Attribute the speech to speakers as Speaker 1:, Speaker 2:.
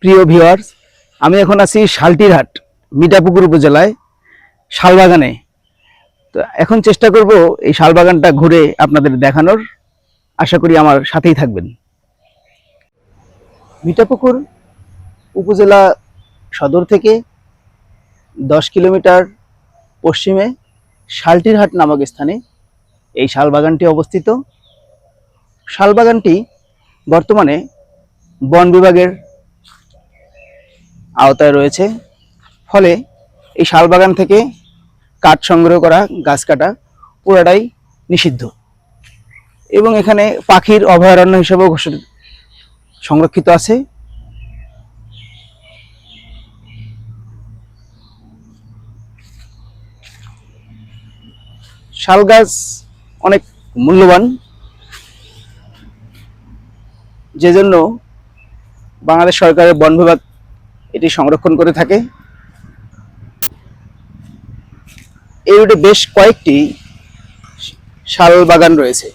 Speaker 1: প্রিয় ভিউয়ার্স, আমি এখন আছি শালটিরহাট মিঠাপুকুর উপজেলায় শালবাগানে। তো এখন চেষ্টা করব এই শালবাগানটা ঘুরে আপনাদের দেখানোর। আশা করি আমার সাথেই থাকবেন। মিঠাপুকুর উপজেলা সদর থেকে 10 কিলোমিটার পশ্চিমে শালটিরহাট নামক স্থানে এই শালবাগানটি অবস্থিত। শালবাগানটি বর্তমানে বন বিভাগের আওতায় রয়েছে, ফলে এই শালবাগান থেকে কাঠ সংগ্রহ করা, গাছ কাটা পুরাটাই নিষিদ্ধ এবং এখানে পাখির অভয়ারণ্য হিসেবেও সংরক্ষিত আছে। শাল গাছ অনেক মূল্যবান, যে জন্য বাংলাদেশ সরকারের বন বিভাগ এটি সংরক্ষণ করে থাকে। এই রুটে বেশ কয়েকটি শাল বাগান রয়েছে।